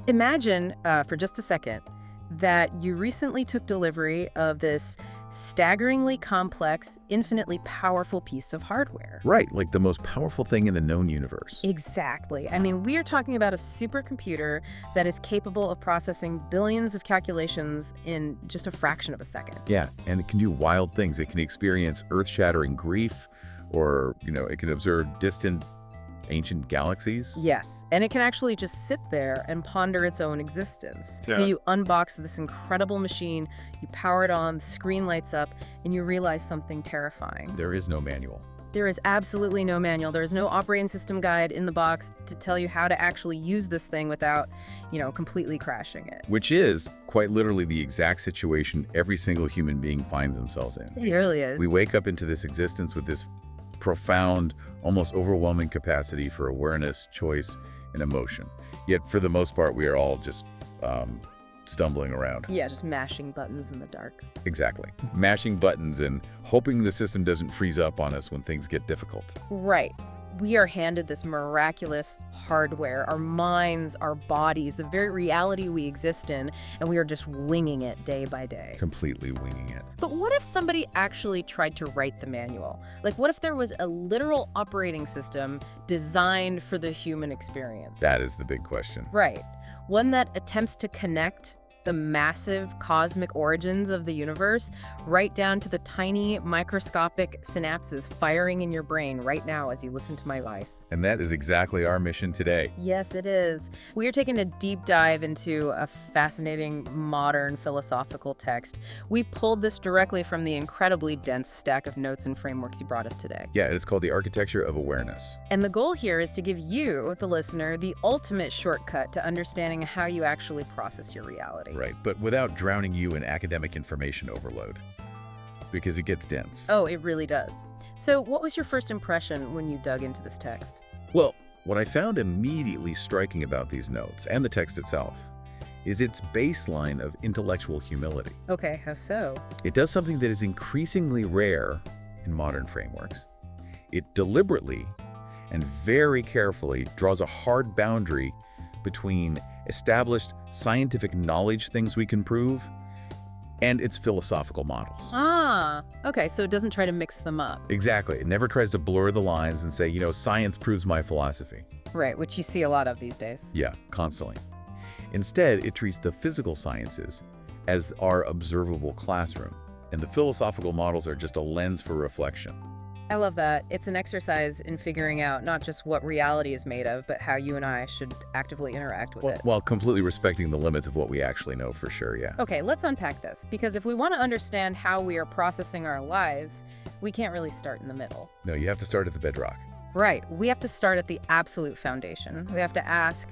Imagine, for just a second, that you recently took delivery of this staggeringly complex, infinitely powerful piece of hardware. Right, like the most powerful thing in the known universe. Exactly. I mean, we are talking about a supercomputer that is capable of processing billions of calculations in just a fraction of a second. Yeah, and it can do wild things. It can experience earth-shattering grief, or, it can observe distant, ancient galaxies. Yes, and it can actually just sit there and ponder its own existence. Yeah. So you unbox this incredible machine, you power it on, the screen lights up, and you realize something terrifying. There is no manual. There is absolutely no manual. There is no operating system guide in the box to tell you how to actually use this thing without, completely crashing it. Which is, quite literally, the exact situation every single human being finds themselves in. It really is. We wake up into this existence with this profound, almost overwhelming capacity for awareness, choice, and emotion. Yet, for the most part, we are all just stumbling around. Yeah, just mashing buttons in the dark. Exactly. Mashing buttons and hoping the system doesn't freeze up on us when things get difficult. Right. We are handed this miraculous hardware, our minds, our bodies, the very reality we exist in, and we are just winging it day by day. Completely winging it. But what if somebody actually tried to write the manual? Like, what if there was a literal operating system designed for the human experience? That is the big question. Right. One that attempts to connect the massive cosmic origins of the universe right down to the tiny microscopic synapses firing in your brain right now as you listen to my voice. And that is exactly our mission today. Yes, it is. We are taking a deep dive into a fascinating modern philosophical text. We pulled this directly from the incredibly dense stack of notes and frameworks you brought us today. Yeah, it is called The Architecture of Awareness. And the goal here is to give you, the listener, the ultimate shortcut to understanding how you actually process your reality. Right, but without drowning you in academic information overload, because it gets dense. Oh, it really does. So what was your first impression when you dug into this text? Well, what I found immediately striking about these notes, and the text itself, is its baseline of intellectual humility. Okay, how so? It does something that is increasingly rare in modern frameworks. It deliberately and very carefully draws a hard boundary between established scientific knowledge, things we can prove, and its philosophical models. Ah, okay, so it doesn't try to mix them up. Exactly. It never tries to blur the lines and say, science proves my philosophy. Right, which you see a lot of these days. Yeah, constantly. Instead, it treats the physical sciences as our observable classroom, and the philosophical models are just a lens for reflection. I love that. It's an exercise in figuring out not just what reality is made of, but how you and I should actively interact with it. While completely respecting the limits of what we actually know for sure, yeah. Okay, let's unpack this, because if we want to understand how we are processing our lives, we can't really start in the middle. No, you have to start at the bedrock. Right. We have to start at the absolute foundation. We have to ask,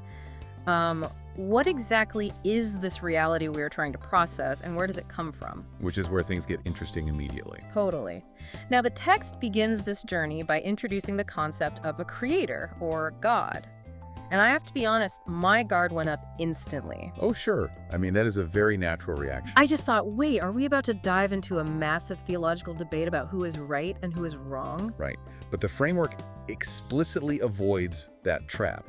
what exactly is this reality we are trying to process, and where does it come from? Which is where things get interesting immediately. Totally. Now, the text begins this journey by introducing the concept of a creator, or God. And I have to be honest, my guard went up instantly. Oh, sure. I mean, that is a very natural reaction. I just thought, wait, are we about to dive into a massive theological debate about who is right and who is wrong? Right. But the framework explicitly avoids that trap.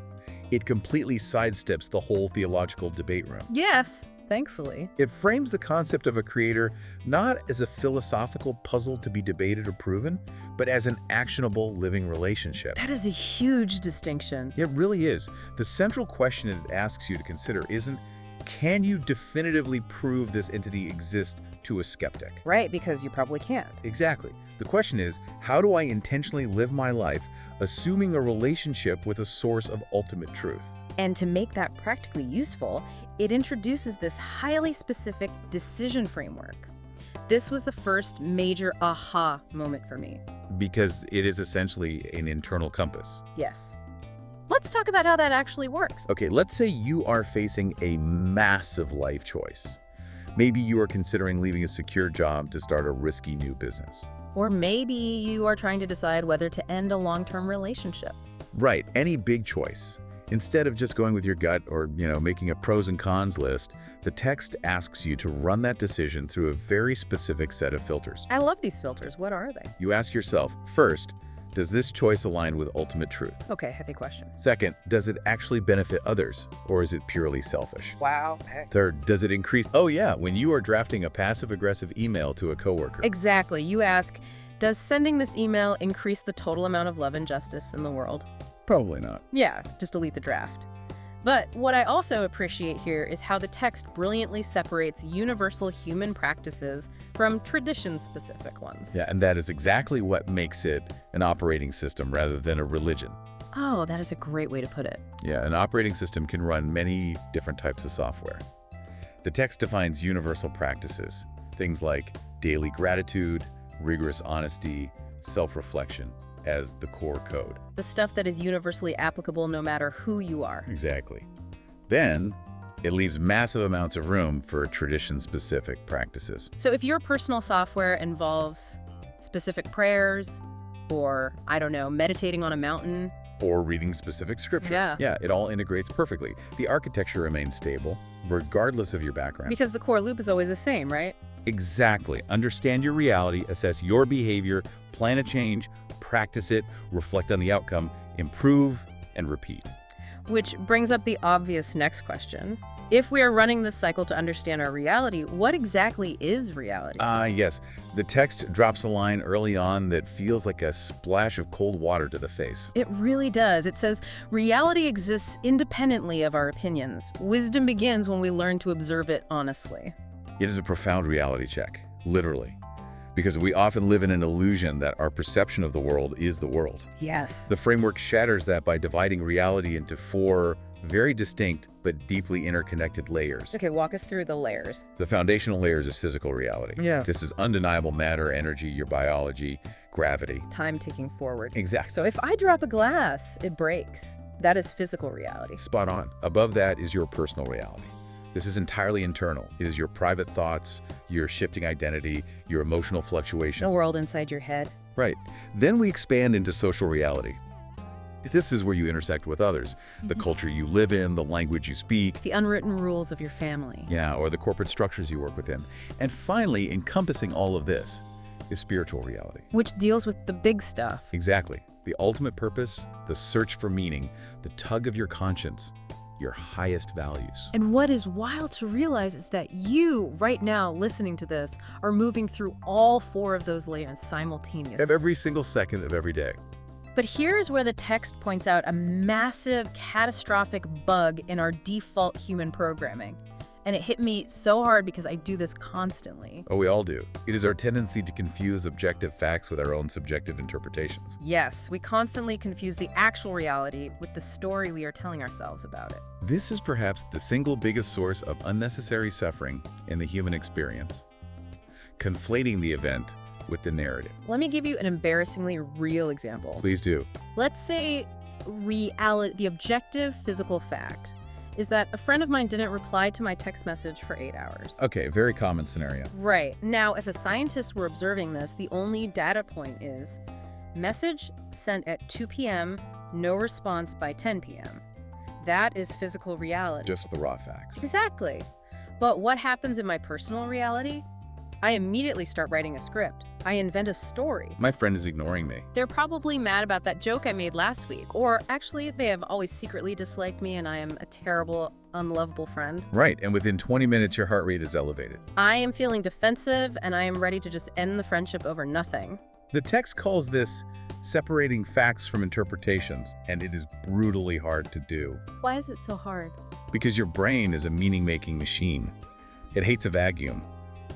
It completely sidesteps the whole theological debate room. Yes, thankfully. It frames the concept of a creator not as a philosophical puzzle to be debated or proven, but as an actionable living relationship. That is a huge distinction. It really is. The central question it asks you to consider isn't, can you definitively prove this entity exists to a skeptic? Right, because you probably can't. Exactly. The question is, how do I intentionally live my life assuming a relationship with a source of ultimate truth? And to make that practically useful, it introduces this highly specific decision framework. This was the first major aha moment for me. Because it is essentially an internal compass. Yes. Let's talk about how that actually works. Okay, let's say you are facing a massive life choice. Maybe you are considering leaving a secure job to start a risky new business. Or maybe you are trying to decide whether to end a long-term relationship. Right, any big choice. Instead of just going with your gut or, making a pros and cons list, the text asks you to run that decision through a very specific set of filters. I love these filters. What are they? You ask yourself, first, does this choice align with ultimate truth? Okay, heavy question. Second, does it actually benefit others, or is it purely selfish? Wow. Okay. Third, does it increase? Oh yeah, when you are drafting a passive-aggressive email to a coworker. Exactly. You ask, does sending this email increase the total amount of love and justice in the world? Probably not. Yeah, just delete the draft. But what I also appreciate here is how the text brilliantly separates universal human practices from tradition-specific ones. Yeah, and that is exactly what makes it an operating system rather than a religion. Oh, that is a great way to put it. Yeah, an operating system can run many different types of software. The text defines universal practices, things like daily gratitude, rigorous honesty, self-reflection, as the core code. The stuff that is universally applicable no matter who you are. Exactly. Then, it leaves massive amounts of room for tradition-specific practices. So if your personal software involves specific prayers, or, I don't know, meditating on a mountain. Or reading specific scripture. Yeah. It all integrates perfectly. The architecture remains stable, regardless of your background. Because the core loop is always the same, right? Exactly. Understand your reality, assess your behavior, plan a change, practice it, reflect on the outcome, improve, and repeat. Which brings up the obvious next question. If we are running this cycle to understand our reality, what exactly is reality? Yes. The text drops a line early on that feels like a splash of cold water to the face. It really does. It says, reality exists independently of our opinions. Wisdom begins when we learn to observe it honestly. It is a profound reality check, literally. Because we often live in an illusion that our perception of the world is the world. Yes. The framework shatters that by dividing reality into 4 very distinct but deeply interconnected layers. Okay, walk us through the layers. The foundational layers is physical reality. Yeah. This is undeniable matter, energy, your biology, gravity. Time ticking forward. Exactly. So if I drop a glass, it breaks. That is physical reality. Spot on. Above that is your personal reality. This is entirely internal. It is your private thoughts, your shifting identity, your emotional fluctuations. The world inside your head. Right. Then we expand into social reality. This is where you intersect with others, the culture you live in, the language you speak. The unwritten rules of your family. Yeah, or the corporate structures you work within. And finally, encompassing all of this is spiritual reality. Which deals with the big stuff. Exactly. The ultimate purpose, the search for meaning, the tug of your conscience, your highest values. And what is wild to realize is that you, right now, listening to this, are moving through all 4 of those layers simultaneously. Of every single second of every day. But here's where the text points out a massive, catastrophic bug in our default human programming. And it hit me so hard because I do this constantly. Oh, we all do. It is our tendency to confuse objective facts with our own subjective interpretations. Yes, we constantly confuse the actual reality with the story we are telling ourselves about it. This is perhaps the single biggest source of unnecessary suffering in the human experience. Conflating the event with the narrative. Let me give you an embarrassingly real example. Please do. Let's say reality, the objective physical fact is that a friend of mine didn't reply to my text message for 8 hours. Okay, very common scenario. Right. Now, if a scientist were observing this, the only data point is message sent at 2 p.m., no response by 10 p.m. That is physical reality. Just the raw facts. Exactly. But what happens in my personal reality? I immediately start writing a script. I invent a story. My friend is ignoring me. They're probably mad about that joke I made last week. Or actually, they have always secretly disliked me and I am a terrible, unlovable friend. Right, and within 20 minutes, your heart rate is elevated. I am feeling defensive and I am ready to just end the friendship over nothing. The text calls this separating facts from interpretations, and it is brutally hard to do. Why is it so hard? Because your brain is a meaning-making machine. It hates a vacuum.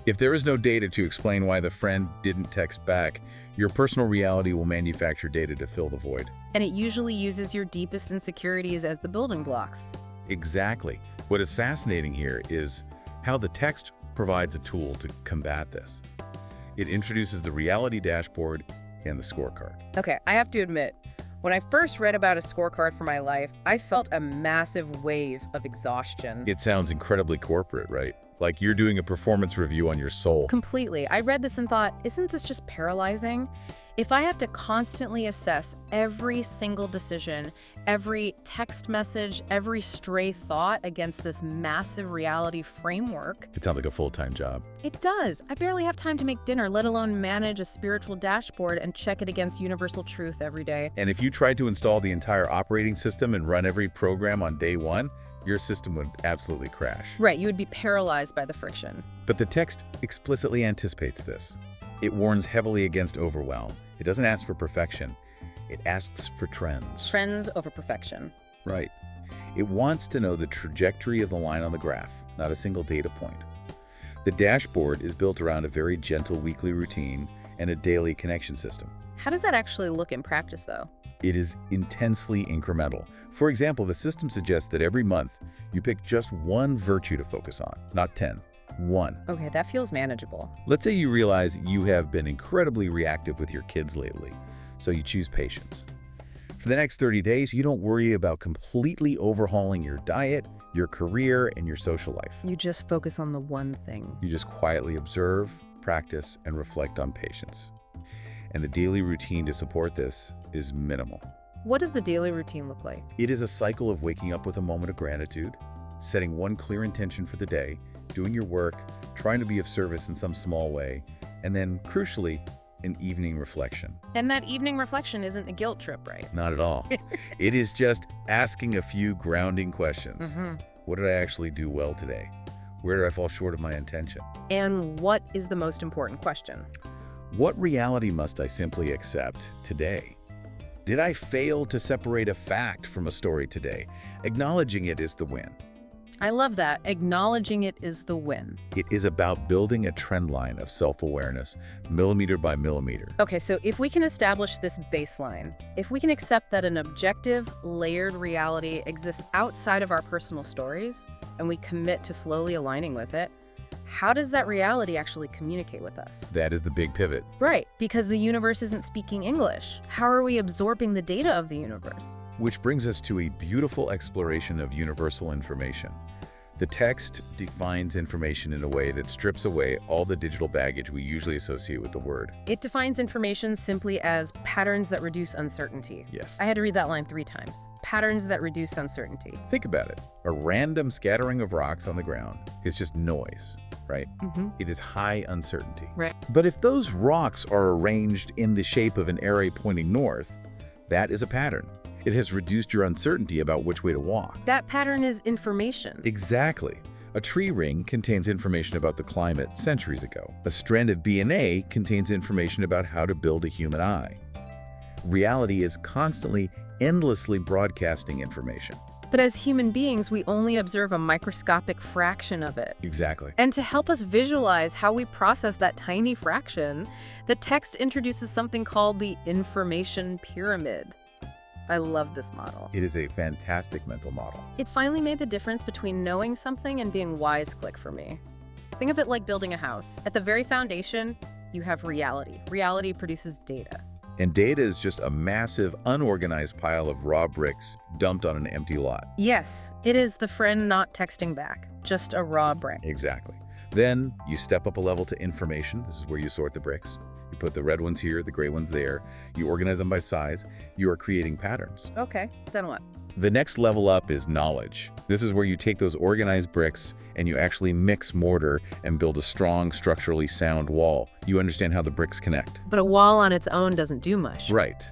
If there is no data to explain why the friend didn't text back, your personal reality will manufacture data to fill the void. And it usually uses your deepest insecurities as the building blocks. Exactly. What is fascinating here is how the text provides a tool to combat this. It introduces the reality dashboard and the scorecard. Okay, I have to admit, when I first read about a scorecard for my life, I felt a massive wave of exhaustion. It sounds incredibly corporate, right? Like you're doing a performance review on your soul. Completely. I read this and thought, isn't this just paralyzing? If I have to constantly assess every single decision, every text message, every stray thought against this massive reality framework, It sounds like a full-time job. it does. I barely have time to make dinner, let alone manage a spiritual dashboard and check it against universal truth every day. And if you tried to install the entire operating system and run every program on day one, your system would absolutely crash. Right, you would be paralyzed by the friction. But the text explicitly anticipates this. It warns heavily against overwhelm. It doesn't ask for perfection. It asks for trends. Trends over perfection. Right. It wants to know the trajectory of the line on the graph, not a single data point. The dashboard is built around a very gentle weekly routine and a daily connection system. How does that actually look in practice, though? It is intensely incremental. For example, the system suggests that every month you pick just one virtue to focus on, not 10. One. Okay, that feels manageable. Let's say you realize you have been incredibly reactive with your kids lately, so you choose patience. For the next 30 days, you don't worry about completely overhauling your diet, your career, and your social life. You just focus on the one thing. You just quietly observe, practice, and reflect on patience. And the daily routine to support this is minimal. What does the daily routine look like? It is a cycle of waking up with a moment of gratitude, setting one clear intention for the day, doing your work, trying to be of service in some small way, and then, crucially, an evening reflection. And that evening reflection isn't a guilt trip, right? Not at all. It is just asking a few grounding questions. What did I actually do well today? Where did I fall short of my intention? And what is the most important question? What reality must I simply accept today? Did I fail to separate a fact from a story today? Acknowledging it is the win. I love that. Acknowledging it is the win. It is about building a trend line of self-awareness, millimeter by millimeter. Okay, so if we can establish this baseline, if we can accept that an objective, layered reality exists outside of our personal stories, and we commit to slowly aligning with it, how does that reality actually communicate with us? That is the big pivot. Right, because the universe isn't speaking English. How are we absorbing the data of the universe? Which brings us to a beautiful exploration of universal information. The text defines information in a way that strips away all the digital baggage we usually associate with the word. It defines information simply as patterns that reduce uncertainty. Yes. I had to read that line 3 times. Patterns that reduce uncertainty. Think about it. A random scattering of rocks on the ground is just noise, right? It is high uncertainty. Right. But if those rocks are arranged in the shape of an array pointing north, that is a pattern. It has reduced your uncertainty about which way to walk. That pattern is information. Exactly. A tree ring contains information about the climate centuries ago. A strand of DNA contains information about how to build a human eye. Reality is constantly, endlessly broadcasting information. But as human beings, we only observe a microscopic fraction of it. Exactly. And to help us visualize how we process that tiny fraction, the text introduces something called the information pyramid. I love this model. It is a fantastic mental model. It finally made the difference between knowing something and being wise-click for me. Think of it like building a house. At the very foundation, you have reality. Reality produces data. And data is just a massive, unorganized pile of raw bricks dumped on an empty lot. Yes, it is the friend not texting back, just a raw brick. Exactly. Then you step up a level to information. This is where you sort the bricks. You put the red ones here, the gray ones there. You organize them by size. You are creating patterns. Okay, then what? The next level up is knowledge. This is where you take those organized bricks and you actually mix mortar and build a strong, structurally sound wall. You understand how the bricks connect. But a wall on its own doesn't do much. Right.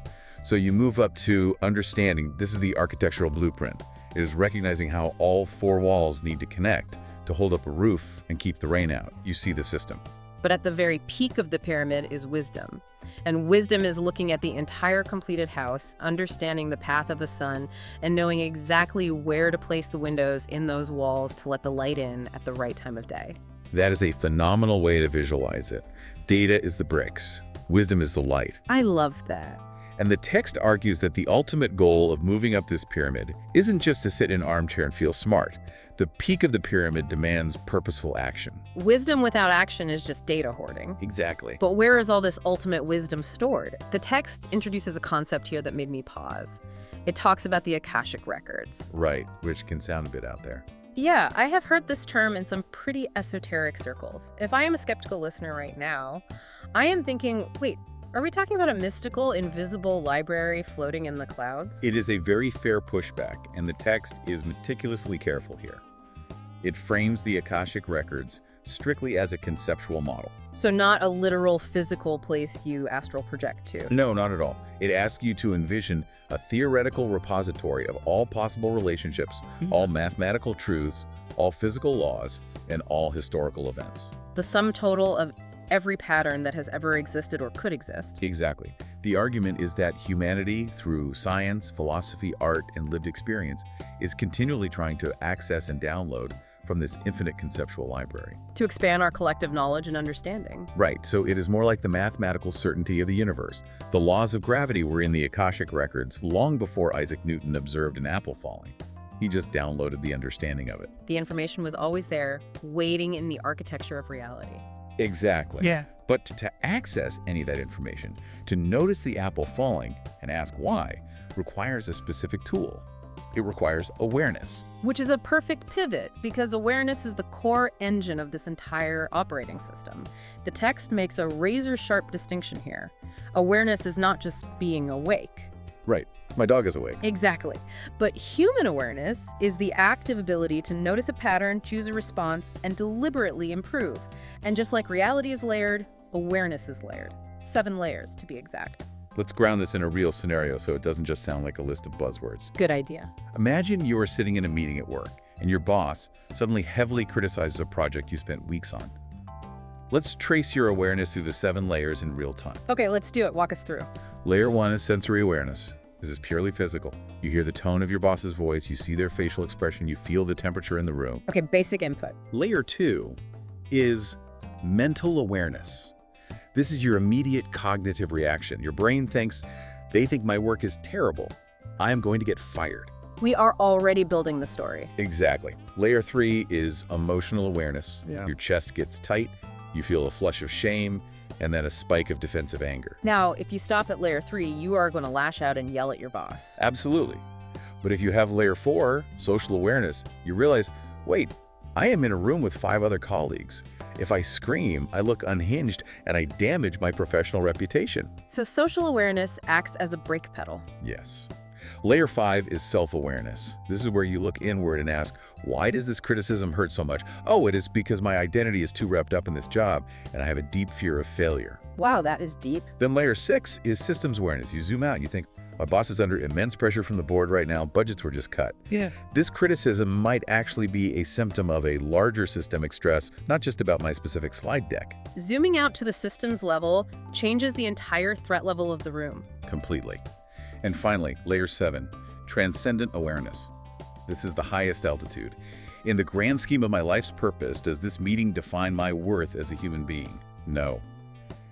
So you move up to understanding. This is the architectural blueprint. It is recognizing how all 4 walls need to connect to hold up a roof and keep the rain out. You see the system. But at the very peak of the pyramid is wisdom. And wisdom is looking at the entire completed house, understanding the path of the sun, and knowing exactly where to place the windows in those walls to let the light in at the right time of day. That is a phenomenal way to visualize it. Data is the bricks. Wisdom is the light. I love that. And the text argues that the ultimate goal of moving up this pyramid isn't just to sit in an armchair and feel smart. The peak of the pyramid demands purposeful action. Wisdom without action is just data hoarding. Exactly. But where is all this ultimate wisdom stored? The text introduces a concept here that made me pause. It talks about the Akashic records. Right, which can sound a bit out there. Yeah, I have heard this term in some pretty esoteric circles. If I am a skeptical listener right now, I am thinking, wait, Are we talking about a mystical, invisible library floating in the clouds? It is a very fair pushback, and the text is meticulously careful here. It frames the Akashic records strictly as a conceptual model. So not a literal physical place you astral project to. No, not at all. It asks you to envision a theoretical repository of all possible relationships, all mathematical truths, all physical laws, and all historical events. The sum total of every pattern that has ever existed or could exist. Exactly. The argument is that humanity, through science, philosophy, art, and lived experience, is continually trying to access and download from this infinite conceptual library. To expand our collective knowledge and understanding. Right, so it is more like the mathematical certainty of the universe. The laws of gravity were in the Akashic records long before Isaac Newton observed an apple falling. He just downloaded the understanding of it. The information was always there, waiting in the architecture of reality. Exactly. Yeah. But to access any of that information, to notice the apple falling and ask why, requires a specific tool. It requires awareness. Which is a perfect pivot, because awareness is the core engine of this entire operating system. The text makes a razor-sharp distinction here. Awareness is not just being awake. Right. My dog is awake. Exactly. But human awareness is the active ability to notice a pattern, choose a response, and deliberately improve. And just like reality is layered, awareness is layered. 7 layers, to be exact. Let's ground this in a real scenario so it doesn't just sound like a list of buzzwords. Good idea. Imagine you are sitting in a meeting at work, and your boss suddenly heavily criticizes a project you spent weeks on. Let's trace your awareness through the 7 layers in real time. Okay, let's do it. Walk us through. Layer 1 is sensory awareness. This is purely physical. You hear the tone of your boss's voice, you see their facial expression, you feel the temperature in the room. Okay, basic input. Layer 2 is mental awareness. This is your immediate cognitive reaction. Your brain thinks, they think my work is terrible. I am going to get fired. We are already building the story. Exactly. Layer 3 is emotional awareness. Yeah. Your chest gets tight, you feel a flush of shame, and then a spike of defensive anger. Now, if you stop at layer 3, you are going to lash out and yell at your boss. Absolutely. But if you have layer 4, social awareness, you realize, wait, I am in a room with 5 other colleagues. If I scream, I look unhinged and I damage my professional reputation. So social awareness acts as a brake pedal. Yes. Layer 5 is self-awareness. This is where you look inward and ask, why does this criticism hurt so much? Oh, it is because my identity is too wrapped up in this job and I have a deep fear of failure. Wow, that is deep. Then layer 6 is systems awareness. You zoom out and you think, my boss is under immense pressure from the board right now. Budgets were just cut. Yeah. This criticism might actually be a symptom of a larger systemic stress, not just about my specific slide deck. Zooming out to the systems level changes the entire threat level of the room. Completely. And finally, layer 7, transcendent awareness. This is the highest altitude. In the grand scheme of my life's purpose, does this meeting define my worth as a human being? No.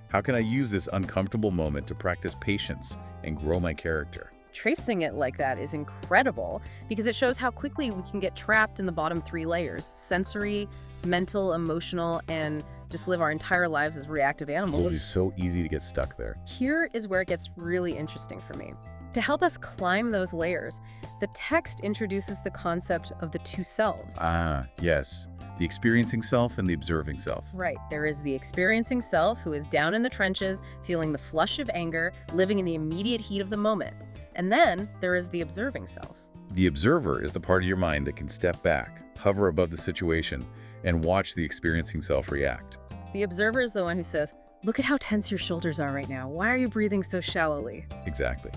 How can I use this uncomfortable moment to practice patience and grow my character? Tracing it like that is incredible because it shows how quickly we can get trapped in the bottom 3 layers: sensory, mental, emotional, and just live our entire lives as reactive animals. It is so easy to get stuck there. Here is where it gets really interesting for me. To help us climb those layers, the text introduces the concept of the 2 selves. Ah, yes. The experiencing self and the observing self. Right. There is the experiencing self who is down in the trenches, feeling the flush of anger, living in the immediate heat of the moment. And then there is the observing self. The observer is the part of your mind that can step back, hover above the situation, and watch the experiencing self react. The observer is the one who says, "Look at how tense your shoulders are right now. Why are you breathing so shallowly?" Exactly.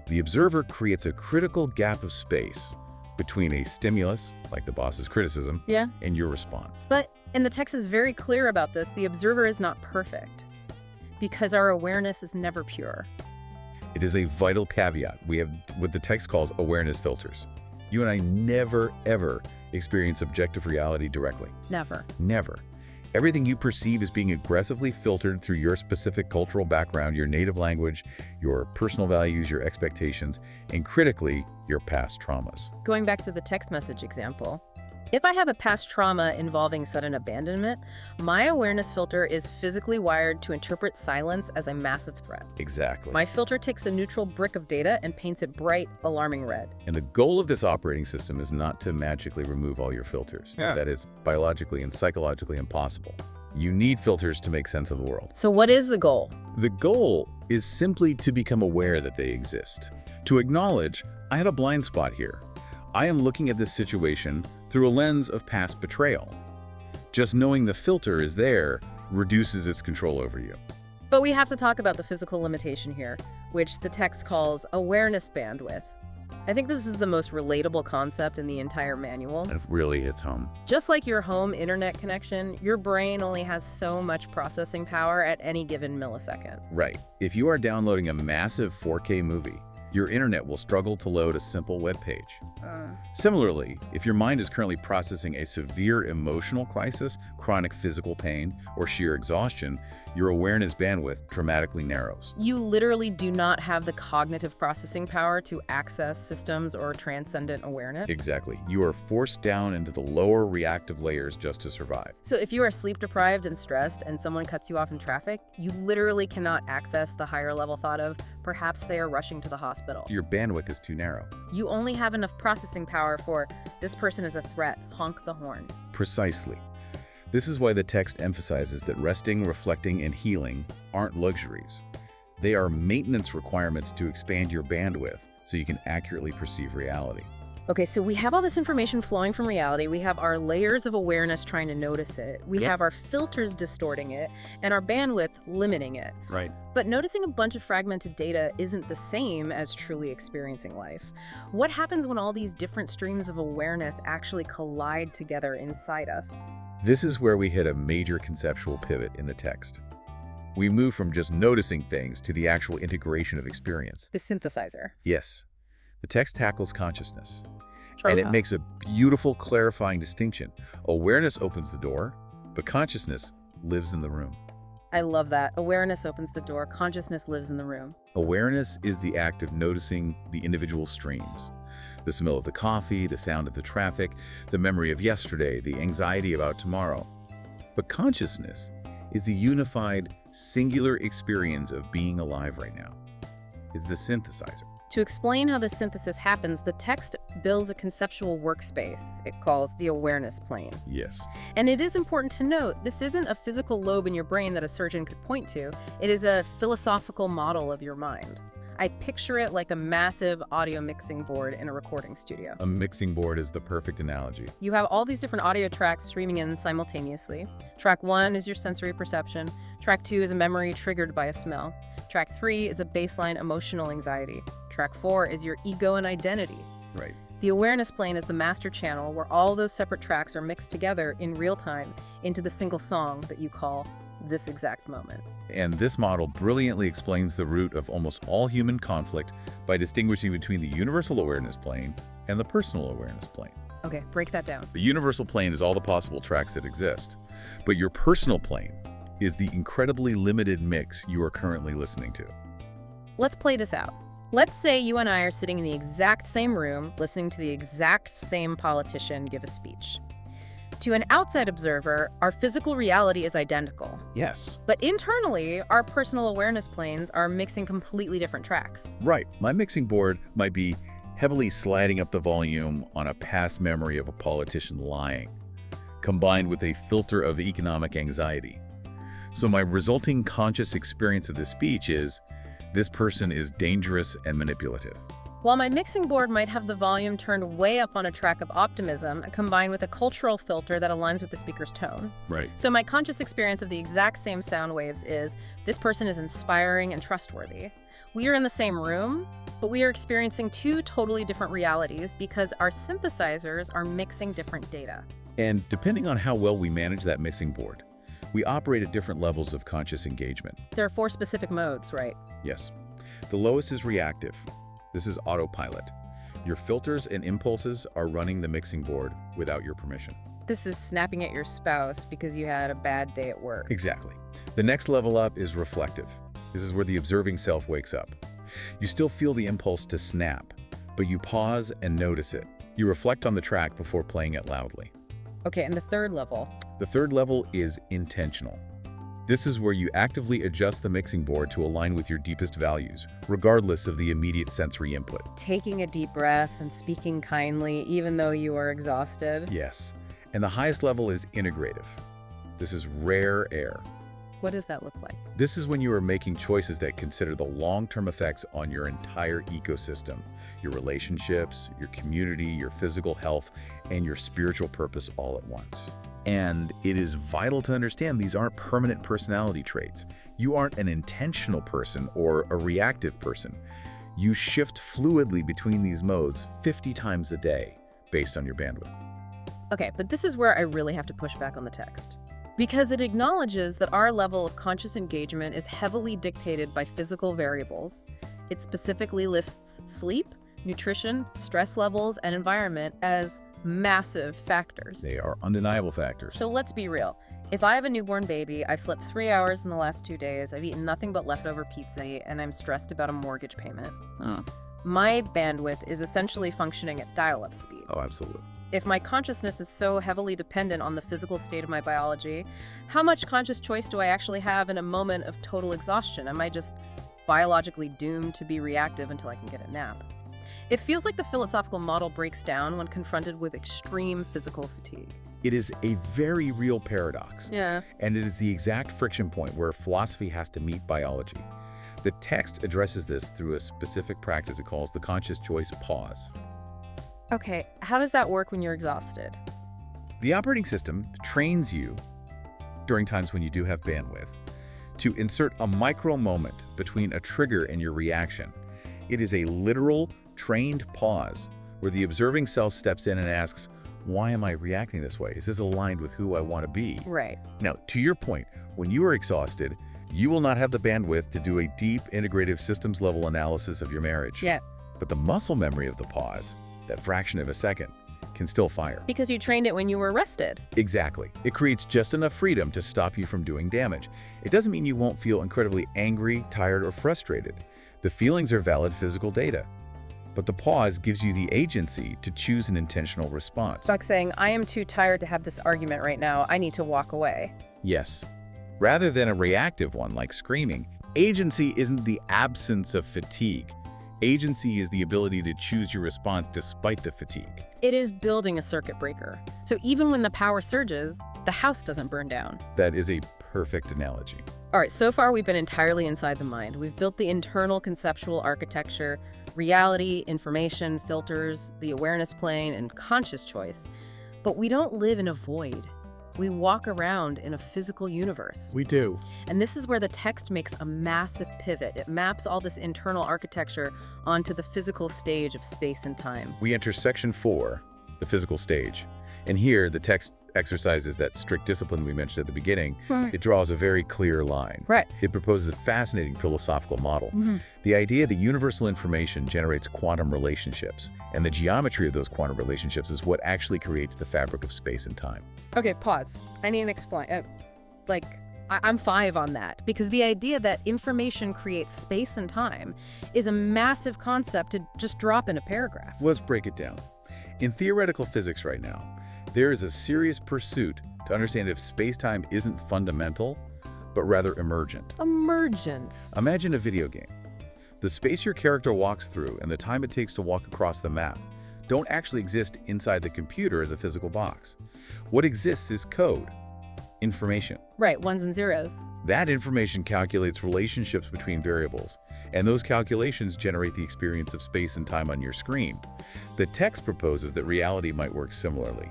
The observer creates a critical gap of space between a stimulus, like the boss's criticism, and your response. But, and the text is very clear about this, the observer is not perfect because our awareness is never pure. It is a vital caveat. We have what the text calls awareness filters. You and I never, ever experience objective reality directly. Never. Never. Everything you perceive is being aggressively filtered through your specific cultural background, your native language, your personal values, your expectations, and critically, your past traumas. Going back to the text message example, if I have a past trauma involving sudden abandonment, my awareness filter is physically wired to interpret silence as a massive threat. Exactly. My filter takes a neutral brick of data and paints it bright, alarming red. And the goal of this operating system is not to magically remove all your filters. Yeah. That is biologically and psychologically impossible. You need filters to make sense of the world. So what is the goal? The goal is simply to become aware that they exist. To acknowledge, I had a blind spot here. I am looking at this situation through a lens of past betrayal. Just knowing the filter is there reduces its control over you. But we have to talk about the physical limitation here, which the text calls awareness bandwidth. I think this is the most relatable concept in the entire manual. It really hits home. Just like your home internet connection, your brain only has so much processing power at any given millisecond. Right. If you are downloading a massive 4K movie, your internet will struggle to load a simple web page. Similarly, if your mind is currently processing a severe emotional crisis, chronic physical pain, or sheer exhaustion, your awareness bandwidth dramatically narrows. You literally do not have the cognitive processing power to access systems or transcendent awareness. Exactly. You are forced down into the lower reactive layers just to survive. So if you are sleep deprived and stressed and someone cuts you off in traffic, you literally cannot access the higher level thought of, perhaps they are rushing to the hospital. Your bandwidth is too narrow. You only have enough processing power for, this person is a threat, honk the horn. Precisely. This is why the text emphasizes that resting, reflecting, and healing aren't luxuries. They are maintenance requirements to expand your bandwidth so you can accurately perceive reality. Okay, so we have all this information flowing from reality. We have our layers of awareness trying to notice it. We have our filters distorting it, and our bandwidth limiting it. Right. But noticing a bunch of fragmented data isn't the same as truly experiencing life. What happens when all these different streams of awareness actually collide together inside us? This is where we hit a major conceptual pivot in the text. We move from just noticing things to the actual integration of experience. The synthesizer. Yes. The text tackles consciousness. And it makes a beautiful, clarifying distinction. Awareness opens the door, but consciousness lives in the room. I love that. Awareness opens the door, consciousness lives in the room. Awareness is the act of noticing the individual streams. The smell of the coffee, the sound of the traffic, the memory of yesterday, the anxiety about tomorrow. But consciousness is the unified, singular experience of being alive right now. It's the synthesizer. To explain how this synthesis happens, the text builds a conceptual workspace it calls the awareness plane. Yes. And it is important to note, this isn't a physical lobe in your brain that a surgeon could point to. It is a philosophical model of your mind. I picture it like a massive audio mixing board in a recording studio. A mixing board is the perfect analogy. You have all these different audio tracks streaming in simultaneously. Track 1 is your sensory perception. Track 2 is a memory triggered by a smell. Track 3 is a baseline emotional anxiety. Track 4 is your ego and identity. Right. The awareness plane is the master channel where all those separate tracks are mixed together in real time into the single song that you call this exact moment. And this model brilliantly explains the root of almost all human conflict by distinguishing between the universal awareness plane and the personal awareness plane. Okay, break that down. The universal plane is all the possible tracks that exist, but your personal plane is the incredibly limited mix you are currently listening to. Let's play this out. Let's say you and I are sitting in the exact same room, listening to the exact same politician give a speech. To an outside observer, our physical reality is identical. Yes. But internally, our personal awareness planes are mixing completely different tracks. Right. My mixing board might be heavily sliding up the volume on a past memory of a politician lying, combined with a filter of economic anxiety. So my resulting conscious experience of the speech is, this person is dangerous and manipulative. While my mixing board might have the volume turned way up on a track of optimism, combined with a cultural filter that aligns with the speaker's tone. Right. So my conscious experience of the exact same sound waves is, this person is inspiring and trustworthy. We are in the same room, but we are experiencing two totally different realities because our synthesizers are mixing different data. And depending on how well we manage that mixing board, we operate at different levels of conscious engagement. There are 4 specific modes, right? Yes. The lowest is reactive. This is autopilot. Your filters and impulses are running the mixing board without your permission. This is snapping at your spouse because you had a bad day at work. Exactly. The next level up is reflective. This is where the observing self wakes up. You still feel the impulse to snap, but you pause and notice it. You reflect on the track before playing it loudly. Okay, and the third level? The third level is intentional. This is where you actively adjust the mixing board to align with your deepest values, regardless of the immediate sensory input. Taking a deep breath and speaking kindly, even though you are exhausted. Yes. And the highest level is integrative. This is rare air. What does that look like? This is when you are making choices that consider the long-term effects on your entire ecosystem, your relationships, your community, your physical health, and your spiritual purpose all at once. And it is vital to understand these aren't permanent personality traits. You aren't an intentional person or a reactive person. You shift fluidly between these modes 50 times a day based on your bandwidth. Okay, but this is where I really have to push back on the text. Because it acknowledges that our level of conscious engagement is heavily dictated by physical variables. It specifically lists sleep, nutrition, stress levels, and environment as massive factors. They are undeniable factors. So let's be real. If I have a newborn baby, I've slept 3 hours in the last 2 days, I've eaten nothing but leftover pizza, and I'm stressed about a mortgage payment. My bandwidth is essentially functioning at dial-up speed. Oh, absolutely. If my consciousness is so heavily dependent on the physical state of my biology, how much conscious choice do I actually have in a moment of total exhaustion? Am I just biologically doomed to be reactive until I can get a nap? It feels like the philosophical model breaks down when confronted with extreme physical fatigue. It is a very real paradox. Yeah. And it is the exact friction point where philosophy has to meet biology. The text addresses this through a specific practice it calls the conscious choice pause. Okay, how does that work when you're exhausted? The operating system trains you, during times when you do have bandwidth, to insert a micro moment between a trigger and your reaction. It is a literal, trained pause where the observing self steps in and asks, why am I reacting this way? Is this aligned with who I want to be? Right. Now, to your point, when you are exhausted, you will not have the bandwidth to do a deep, integrative systems-level analysis of your marriage. Yeah. But the muscle memory of the pause, that fraction of a second, can still fire. Because you trained it when you were rested. Exactly. It creates just enough freedom to stop you from doing damage. It doesn't mean you won't feel incredibly angry, tired, or frustrated. The feelings are valid physical data. But the pause gives you the agency to choose an intentional response. It's like saying, I am too tired to have this argument right now. I need to walk away. Yes. Rather than a reactive one like screaming, agency isn't the absence of fatigue. Agency is the ability to choose your response despite the fatigue. It is building a circuit breaker. So even when the power surges, the house doesn't burn down. That is a perfect analogy. All right, so far we've been entirely inside the mind. We've built the internal conceptual architecture, reality, information, filters, the awareness plane, and conscious choice. But we don't live in a void. We walk around in a physical universe. We do. And this is where the text makes a massive pivot. It maps all this internal architecture onto the physical stage of space and time. We enter section 4, the physical stage. And here, the text exercises that strict discipline we mentioned at the beginning. Right. It draws a very clear line. Right. It proposes a fascinating philosophical model. The idea that universal information generates quantum relationships, and the geometry of those quantum relationships is what actually creates the fabric of space and time. Okay, pause. I need to explain. I'm 5 on that, because the idea that information creates space and time is a massive concept to just drop in a paragraph. Let's break it down. In theoretical physics right now, there is a serious pursuit to understand if space-time isn't fundamental, but rather emergent. Emergence. Imagine a video game. The space your character walks through and the time it takes to walk across the map don't actually exist inside the computer as a physical box. What exists is code, information. Right, ones and zeros. That information calculates relationships between variables, and those calculations generate the experience of space and time on your screen. The text proposes that reality might work similarly.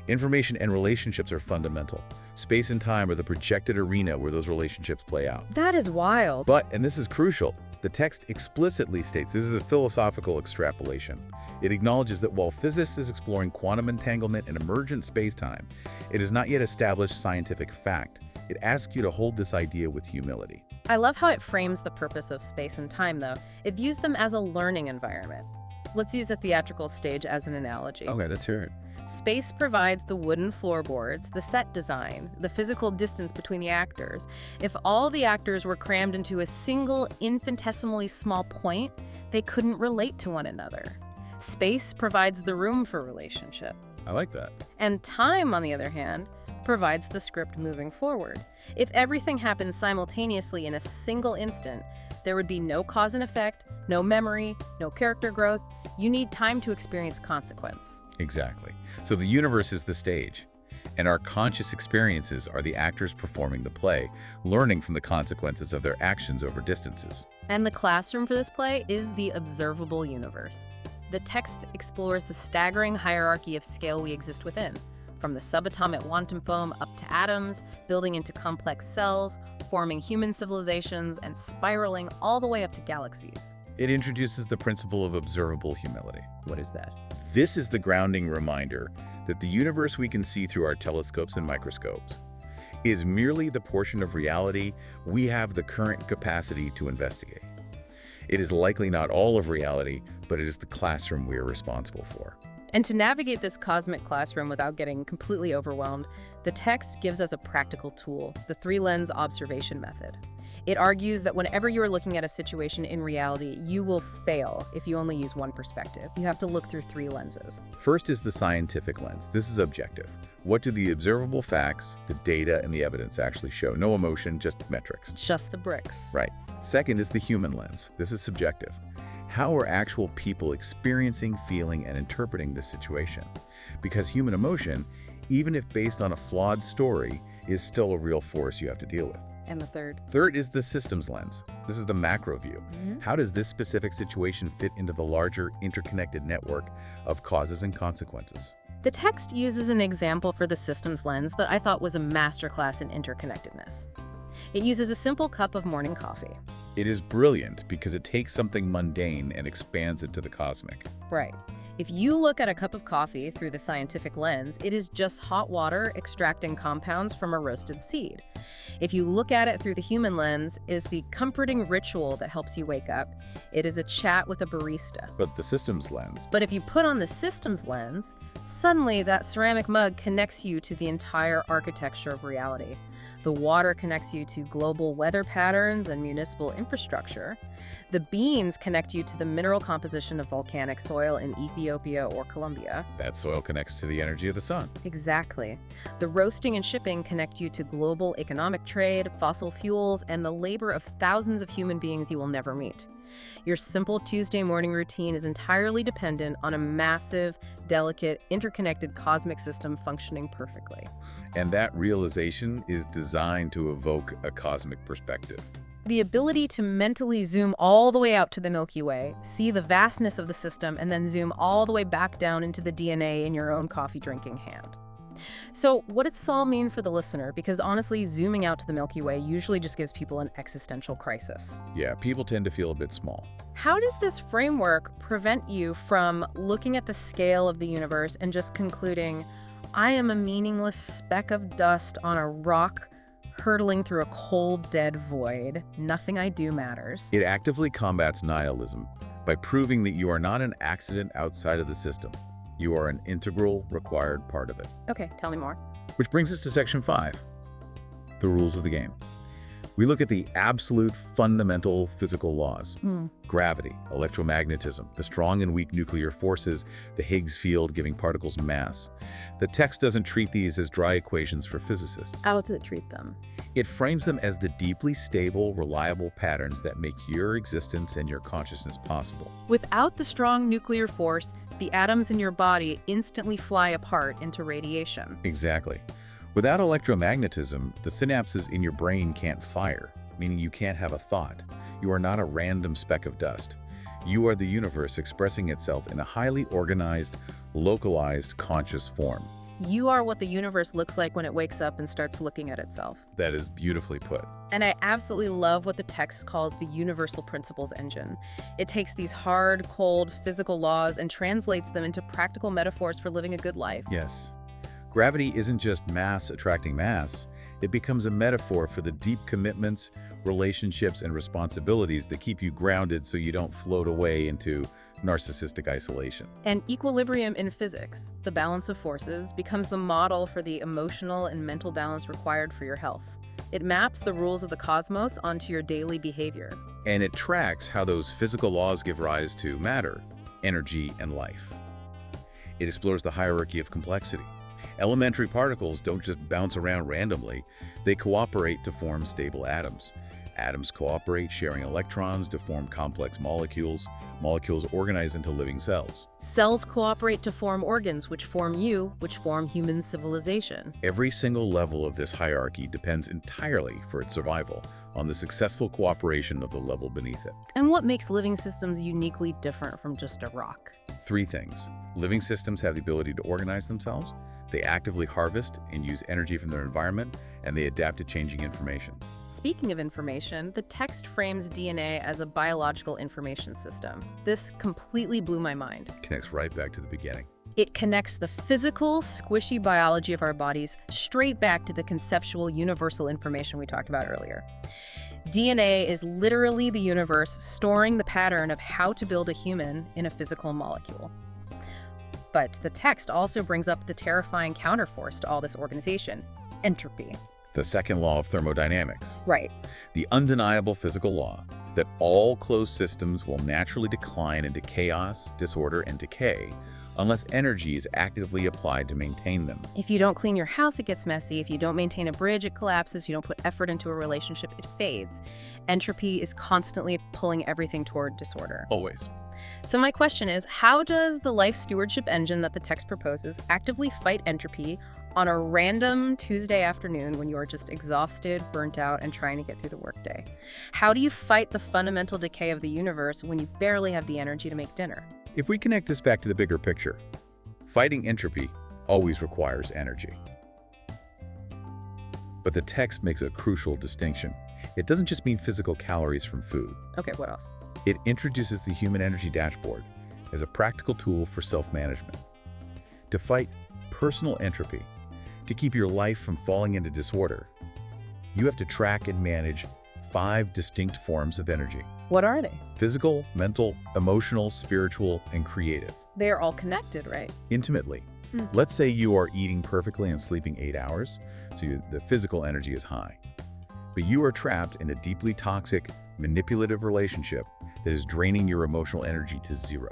Information and relationships are fundamental. Space and time are the projected arena where those relationships play out. That is wild. But, and this is crucial, the text explicitly states this is a philosophical extrapolation. It acknowledges that while physics is exploring quantum entanglement and emergent space-time, it is not yet established scientific fact. It asks you to hold this idea with humility. I love how it frames the purpose of space and time, though. It views them as a learning environment. Let's use a theatrical stage as an analogy. Okay, let's hear it. Space provides the wooden floorboards, the set design, the physical distance between the actors. If all the actors were crammed into a single infinitesimally small point, they couldn't relate to one another. Space provides the room for relationship. I like that. And time, on the other hand, provides the script moving forward. If everything happens simultaneously in a single instant, there would be no cause and effect, no memory, no character growth. You need time to experience consequence. Exactly. So the universe is the stage, And our conscious experiences are the actors performing the play, learning from the consequences of their actions over distances. And the classroom for this play is the observable universe. The text explores the staggering hierarchy of scale we exist within, from the subatomic quantum foam up to atoms, building into complex cells, forming human civilizations, and spiraling all the way up to galaxies. It introduces the principle of observable humility. What is that? This is the grounding reminder that the universe we can see through our telescopes and microscopes is merely the portion of reality we have the current capacity to investigate. It is likely not all of reality, but it is the classroom we are responsible for. And to navigate this cosmic classroom without getting completely overwhelmed, the text gives us a practical tool, the three-lens observation method. It argues that whenever you're looking at a situation in reality, you will fail if you only use one perspective. You have to look through three lenses. First is the scientific lens. This is objective. What do the observable facts, the data, and the evidence actually show? No emotion, just metrics. Just the bricks. Right. Second is the human lens. This is subjective. How are actual people experiencing, feeling, and interpreting this situation? Because human emotion, even if based on a flawed story, is still a real force you have to deal with. And the third? Third is the systems lens. This is the macro view. How does this specific situation fit into the larger interconnected network of causes and consequences? The text uses an example for the systems lens that I thought was a masterclass in interconnectedness. It uses a simple cup of morning coffee. It is brilliant because it takes something mundane and expands it to the cosmic. Right. If you look at a cup of coffee through the scientific lens, it is just hot water extracting compounds from a roasted seed. If you look at it through the human lens, it is the comforting ritual that helps you wake up. It is a chat with a barista. But the systems lens. But if you put on the systems lens, suddenly that ceramic mug connects you to the entire architecture of reality. The water connects you to global weather patterns and municipal infrastructure. The beans connect you to the mineral composition of volcanic soil in Ethiopia or Colombia. That soil connects to the energy of the sun. Exactly. The roasting and shipping connect you to global economic trade, fossil fuels, and the labor of thousands of human beings you will never meet. Your simple Tuesday morning routine is entirely dependent on a massive, delicate, interconnected cosmic system functioning perfectly. And that realization is designed to evoke a cosmic perspective. The ability to mentally zoom all the way out to the Milky Way, see the vastness of the system, and then zoom all the way back down into the DNA in your own coffee-drinking hand. So what does this all mean for the listener? Because honestly, zooming out to the Milky Way usually just gives people an existential crisis. Yeah, people tend to feel a bit small. How does this framework prevent you from looking at the scale of the universe and just concluding, I am a meaningless speck of dust on a rock hurtling through a cold, dead void. Nothing I do matters. It actively combats nihilism by proving that you are not an accident outside of the system. You are an integral, required part of it. Okay, tell me more. Which brings us to Section 5, the rules of the game. We look at the absolute fundamental physical laws. Gravity, electromagnetism, the strong and weak nuclear forces, the Higgs field giving particles mass. The text doesn't treat these as dry equations for physicists. How does it treat them? It frames them as the deeply stable, reliable patterns that make your existence and your consciousness possible. Without the strong nuclear force, the atoms in your body instantly fly apart into radiation. Exactly. Without electromagnetism, the synapses in your brain can't fire, meaning you can't have a thought. You are not a random speck of dust. You are the universe expressing itself in a highly organized, localized, conscious form. You are what the universe looks like when it wakes up and starts looking at itself. That is beautifully put. And I absolutely love what the text calls the universal principles engine. It takes these hard, cold, physical laws and translates them into practical metaphors for living a good life. Yes. Gravity isn't just mass attracting mass. It becomes a metaphor for the deep commitments, relationships, and responsibilities that keep you grounded so you don't float away into narcissistic isolation. And equilibrium in physics, the balance of forces, becomes the model for the emotional and mental balance required for your health. It maps the rules of the cosmos onto your daily behavior. And it tracks how those physical laws give rise to matter, energy, and life. It explores the hierarchy of complexity. Elementary particles don't just bounce around randomly. They cooperate to form stable atoms. Atoms cooperate, sharing electrons to form complex molecules. Molecules organize into living cells. Cells cooperate to form organs, which form you, which form human civilization. Every single level of this hierarchy depends entirely for its survival on the successful cooperation of the level beneath it. And what makes living systems uniquely different from just a rock? 3 things. Living systems have the ability to organize themselves. They actively harvest and use energy from their environment, and they adapt to changing information. Speaking of information, the text frames DNA as a biological information system. This completely blew my mind. Connects right back to the beginning. It connects the physical, squishy biology of our bodies straight back to the conceptual, universal information we talked about earlier. DNA is literally the universe storing the pattern of how to build a human in a physical molecule. But the text also brings up the terrifying counterforce to all this organization: entropy. The second law of thermodynamics. Right. The undeniable physical law that all closed systems will naturally decline into chaos, disorder, and decay unless energy is actively applied to maintain them. If you don't clean your house, it gets messy. If you don't maintain a bridge, it collapses. If you don't put effort into a relationship, it fades. Entropy is constantly pulling everything toward disorder. Always. So my question is, how does the life stewardship engine that the text proposes actively fight entropy on a random Tuesday afternoon when you are just exhausted, burnt out, and trying to get through the workday? How do you fight the fundamental decay of the universe when you barely have the energy to make dinner? If we connect this back to the bigger picture, fighting entropy always requires energy. But the text makes a crucial distinction. It doesn't just mean physical calories from food. Okay, what else? It introduces the human energy dashboard as a practical tool for self-management. To fight personal entropy, to keep your life from falling into disorder, you have to track and manage 5 distinct forms of energy. What are they? Physical, mental, emotional, spiritual, and creative. They are all connected, right? Intimately. Let's say you are eating perfectly and sleeping 8 hours, so the physical energy is high. But you are trapped in a deeply toxic, manipulative relationship that is draining your emotional energy to 0.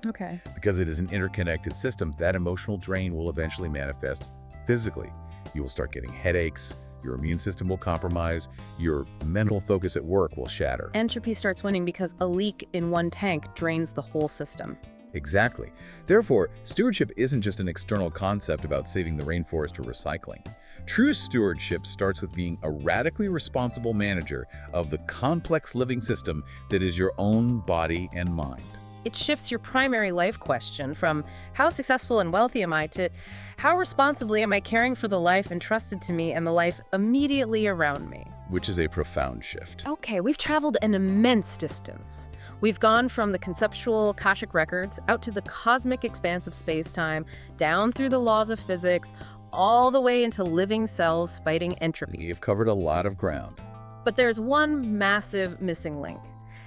Okay. Because it is an interconnected system, that emotional drain will eventually manifest physically. You will start getting headaches, your immune system will compromise, your mental focus at work will shatter. Entropy starts winning because a leak in one tank drains the whole system. Exactly. Therefore, stewardship isn't just an external concept about saving the rainforest or recycling. True stewardship starts with being a radically responsible manager of the complex living system that is your own body and mind. It shifts your primary life question from how successful and wealthy am I to how responsibly am I caring for the life entrusted to me and the life immediately around me. Which is a profound shift. Okay, we've traveled an immense distance. We've gone from the conceptual Akashic records out to the cosmic expanse of space-time, down through the laws of physics, all the way into living cells fighting entropy. We've covered a lot of ground. But there's one massive missing link.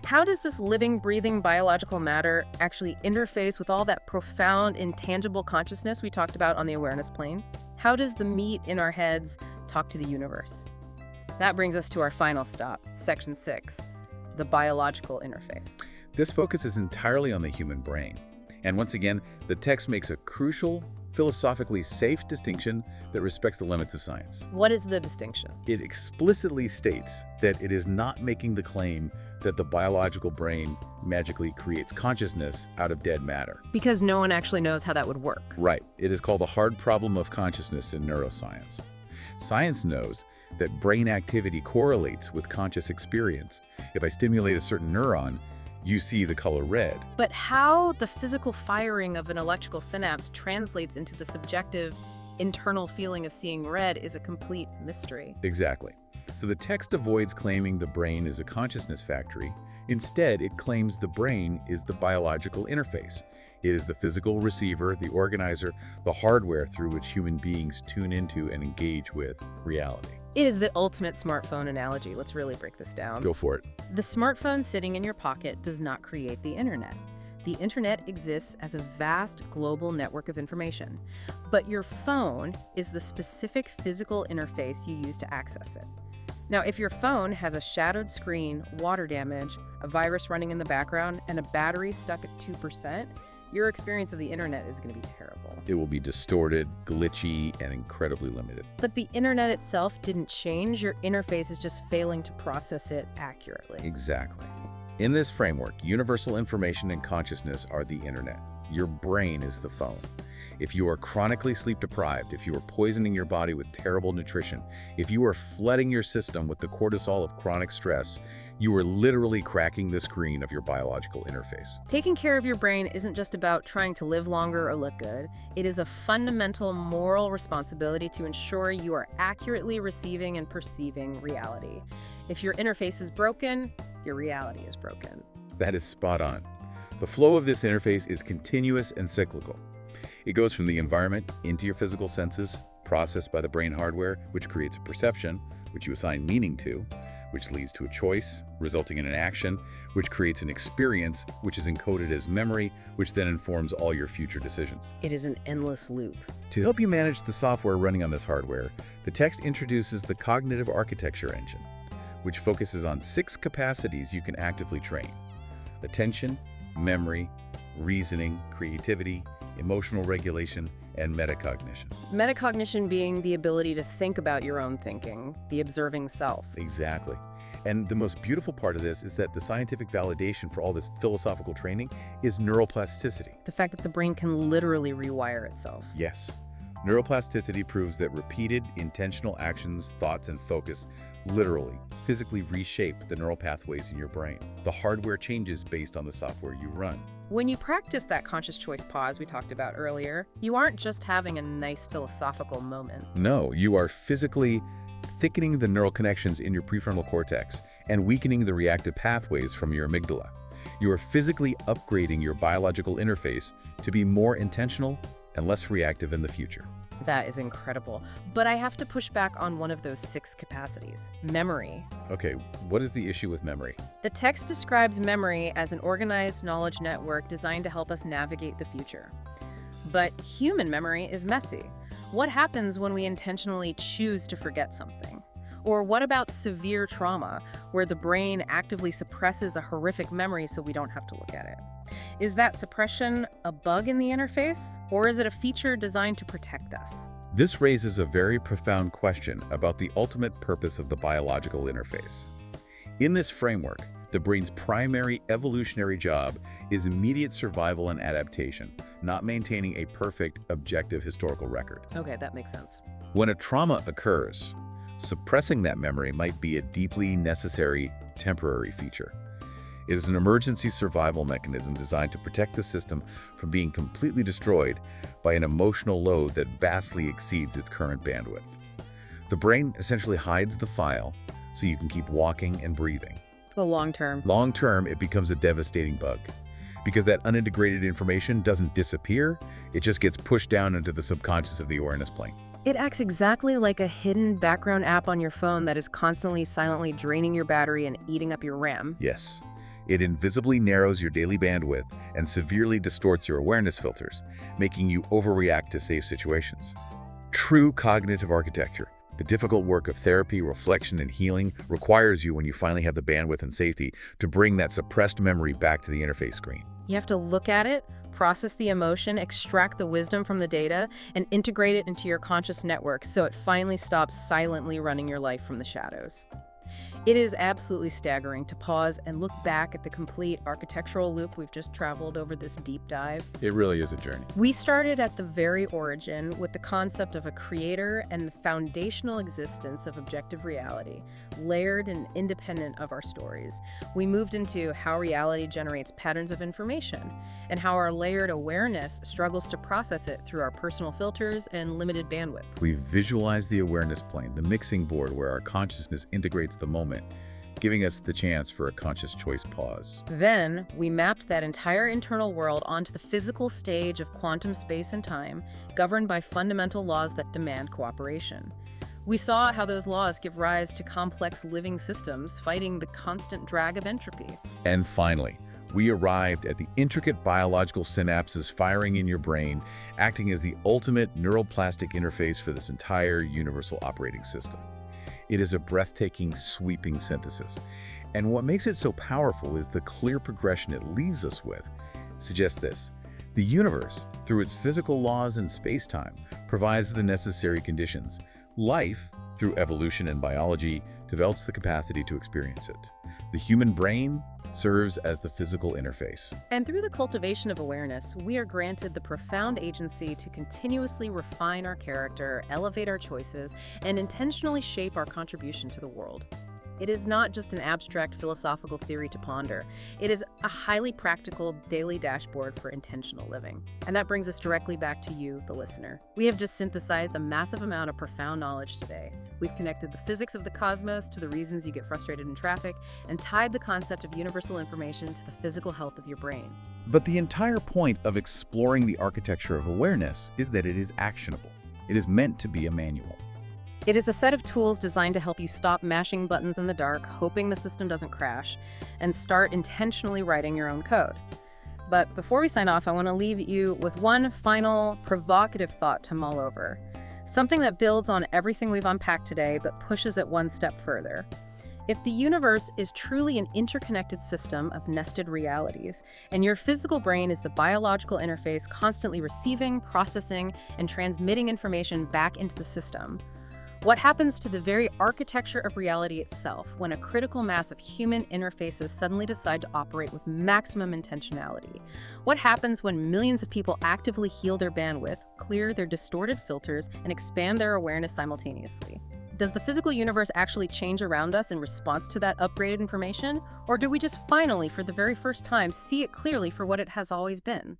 How does this living, breathing biological matter actually interface with all that profound, intangible consciousness we talked about on the awareness plane? How does the meat in our heads talk to the universe? That brings us to our final stop, Section 6, the biological interface. This focuses entirely on the human brain. And once again, the text makes a crucial, philosophically safe distinction that respects the limits of science. What is the distinction? It explicitly states that it is not making the claim that the biological brain magically creates consciousness out of dead matter. Because no one actually knows how that would work. Right. It is called the hard problem of consciousness in neuroscience. Science knows that brain activity correlates with conscious experience. If I stimulate a certain neuron, you see the color red. But how the physical firing of an electrical synapse translates into the subjective, internal feeling of seeing red is a complete mystery. Exactly. So the text avoids claiming the brain is a consciousness factory. Instead, it claims the brain is the biological interface. It is the physical receiver, the organizer, the hardware through which human beings tune into and engage with reality. It is the ultimate smartphone analogy. Let's really break this down. Go for it. The smartphone sitting in your pocket does not create the internet. The internet exists as a vast global network of information, but your phone is the specific physical interface you use to access it. Now, if your phone has a shadowed screen, water damage, a virus running in the background, and a battery stuck at 2%, your experience of the internet is going to be terrible. It will be distorted, glitchy, and incredibly limited. But the internet itself didn't change. Your interface is just failing to process it accurately. Exactly. In this framework, universal information and consciousness are the internet. Your brain is the phone. If you are chronically sleep deprived, if you are poisoning your body with terrible nutrition, if you are flooding your system with the cortisol of chronic stress, you are literally cracking the screen of your biological interface. Taking care of your brain isn't just about trying to live longer or look good. It is a fundamental moral responsibility to ensure you are accurately receiving and perceiving reality. If your interface is broken, your reality is broken. That is spot on. The flow of this interface is continuous and cyclical. It goes from the environment into your physical senses, processed by the brain hardware, which creates a perception, which you assign meaning to, which leads to a choice, resulting in an action, which creates an experience, which is encoded as memory, which then informs all your future decisions. It is an endless loop. To help you manage the software running on this hardware, the text introduces the cognitive architecture engine, which focuses on 6 capacities you can actively train: attention, memory, reasoning, creativity, emotional regulation, and metacognition. Metacognition being the ability to think about your own thinking, the observing self. Exactly. And the most beautiful part of this is that the scientific validation for all this philosophical training is neuroplasticity. The fact that the brain can literally rewire itself. Yes. Neuroplasticity proves that repeated, intentional actions, thoughts, and focus literally, physically reshape the neural pathways in your brain. The hardware changes based on the software you run. When you practice that conscious choice pause we talked about earlier, you aren't just having a nice philosophical moment. No, you are physically thickening the neural connections in your prefrontal cortex and weakening the reactive pathways from your amygdala. You are physically upgrading your biological interface to be more intentional and less reactive in the future. That is incredible. But I have to push back on one of those 6 capacities: memory. Okay, what is the issue with memory? The text describes memory as an organized knowledge network designed to help us navigate the future. But human memory is messy. What happens when we intentionally choose to forget something? Or what about severe trauma, where the brain actively suppresses a horrific memory so we don't have to look at it? Is that suppression a bug in the interface, or is it a feature designed to protect us? This raises a very profound question about the ultimate purpose of the biological interface. In this framework, the brain's primary evolutionary job is immediate survival and adaptation, not maintaining a perfect, objective historical record. Okay, that makes sense. When a trauma occurs, suppressing that memory might be a deeply necessary temporary feature. It is an emergency survival mechanism designed to protect the system from being completely destroyed by an emotional load that vastly exceeds its current bandwidth. The brain essentially hides the file so you can keep walking and breathing. The long term. Long term, it becomes a devastating bug. Because that unintegrated information doesn't disappear, it just gets pushed down into the subconscious of the awareness plane. It acts exactly like a hidden background app on your phone that is constantly silently draining your battery and eating up your RAM. Yes. It invisibly narrows your daily bandwidth and severely distorts your awareness filters, making you overreact to safe situations. True cognitive architecture, the difficult work of therapy, reflection, and healing, requires you, when you finally have the bandwidth and safety, to bring that suppressed memory back to the interface screen. You have to look at it, process the emotion, extract the wisdom from the data, and integrate it into your conscious network so it finally stops silently running your life from the shadows. It is absolutely staggering to pause and look back at the complete architectural loop we've just traveled over this deep dive. It really is a journey. We started at the very origin with the concept of a creator and the foundational existence of objective reality, layered and independent of our stories. We moved into how reality generates patterns of information and how our layered awareness struggles to process it through our personal filters and limited bandwidth. We've visualized the awareness plane, the mixing board where our consciousness integrates the moment, giving us the chance for a conscious choice pause. Then, we mapped that entire internal world onto the physical stage of quantum space and time, governed by fundamental laws that demand cooperation. We saw how those laws give rise to complex living systems fighting the constant drag of entropy. And finally, we arrived at the intricate biological synapses firing in your brain, acting as the ultimate neuroplastic interface for this entire universal operating system. It is a breathtaking, sweeping synthesis. And what makes it so powerful is the clear progression it leaves us with. Suggest this: The universe, through its physical laws and space-time, provides the necessary conditions. Life, through evolution and biology, develops the capacity to experience it. The human brain serves as the physical interface. And through the cultivation of awareness, we are granted the profound agency to continuously refine our character, elevate our choices, and intentionally shape our contribution to the world. It is not just an abstract philosophical theory to ponder. It is a highly practical daily dashboard for intentional living. And that brings us directly back to you, the listener. We have just synthesized a massive amount of profound knowledge today. We've connected the physics of the cosmos to the reasons you get frustrated in traffic, and tied the concept of universal information to the physical health of your brain. But the entire point of exploring the architecture of awareness is that it is actionable. It is meant to be a manual. It is a set of tools designed to help you stop mashing buttons in the dark, hoping the system doesn't crash, and start intentionally writing your own code. But before we sign off, I want to leave you with one final provocative thought to mull over. Something that builds on everything we've unpacked today, but pushes it one step further. If the universe is truly an interconnected system of nested realities, and your physical brain is the biological interface constantly receiving, processing, and transmitting information back into the system, what happens to the very architecture of reality itself when a critical mass of human interfaces suddenly decide to operate with maximum intentionality? What happens when millions of people actively heal their bandwidth, clear their distorted filters, and expand their awareness simultaneously? Does the physical universe actually change around us in response to that upgraded information? Or do we just finally, for the very first time, see it clearly for what it has always been?